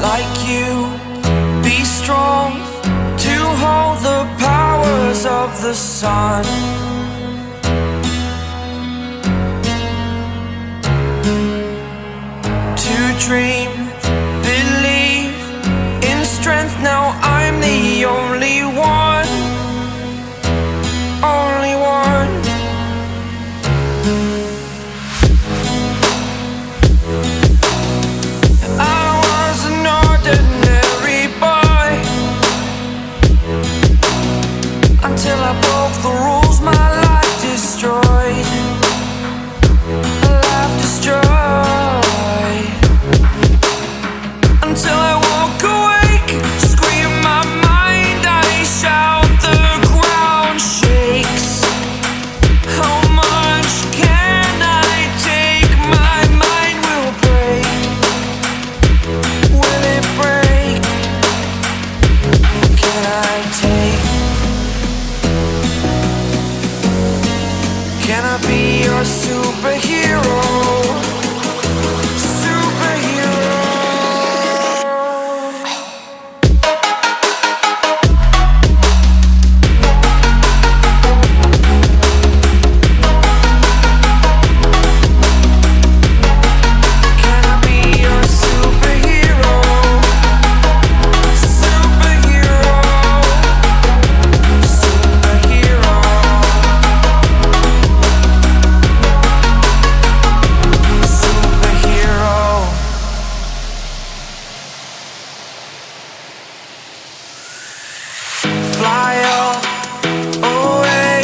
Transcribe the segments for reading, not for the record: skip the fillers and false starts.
like you. Be strong to hold the powers of the sun. To dream, believe in strength. Now I'm the only one, only one. I was an ordinary boy until I broke the rules. My life destroyed, life destroyed. Until I woke awake, scream my mind, I shout, the ground shakes. How much can I take? My mind will break. Will it break? Can I take? Can I be your superhero? Fly away.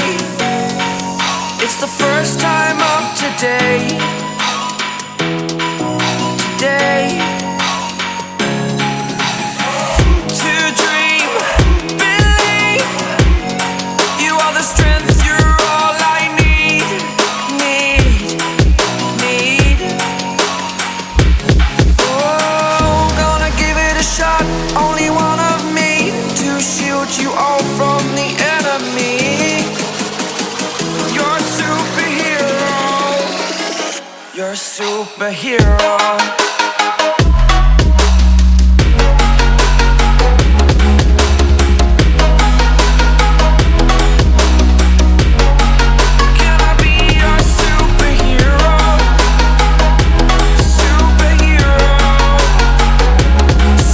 It's the first time of today. Today. To dream, believe. You are the strength, you're all I need. Need. Oh, gonna give it a shot. Only one of me to shield you all from the enemy. You're a superhero. You're a superhero. Can I be your superhero? Superhero.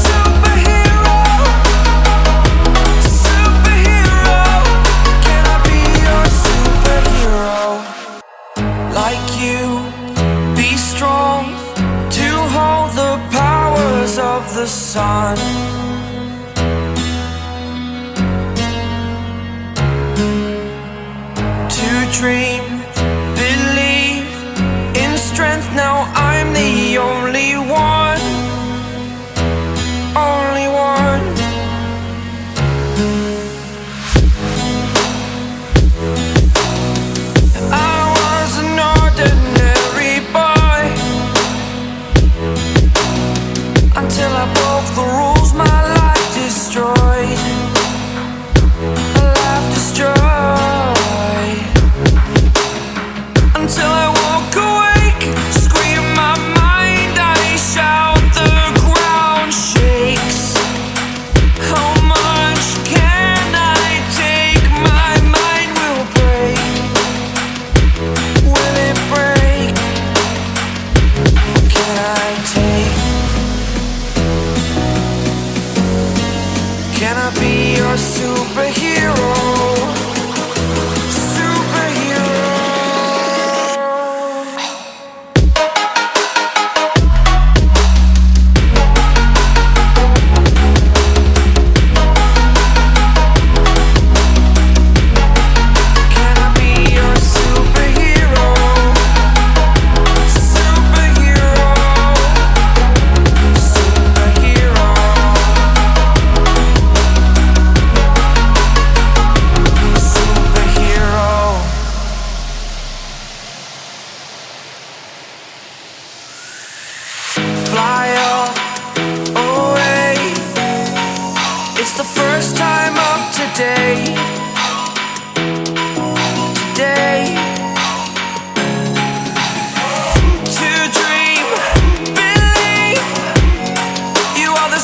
Superhero. Superhero. Can I be your superhero? Like you, be strong to hold the powers of the sun. To dream, believe in strength. Now I'm the only one, only one. I was an ordinary boy until I broke the rules. My life destroyed, life destroyed. Until I woke awake, scream my mind, I shout, the ground shakes. How much can I take? My mind will break. Will it break? Can I take? Can I be your superhero? Superhero. Can I be your superhero? Superhero. Superhero. Superhero. Fly away. It's the first time of today. Today. To dream, believe. You are the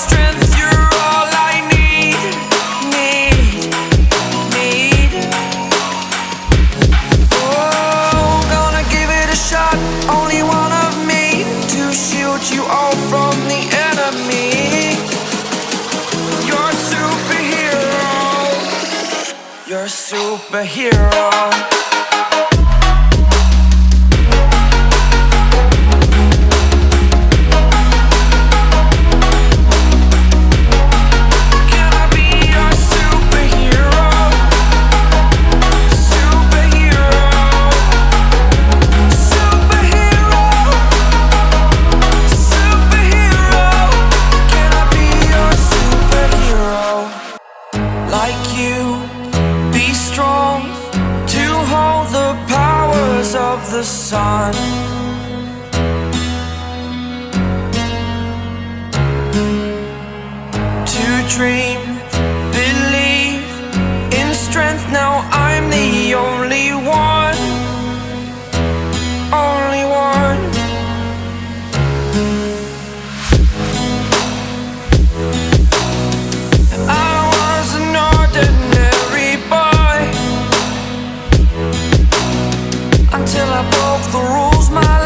superhero. Of the sun, to dream, believe in strength. Now I'm the only one, only one. I was an ordinary boy until I broke the rules. My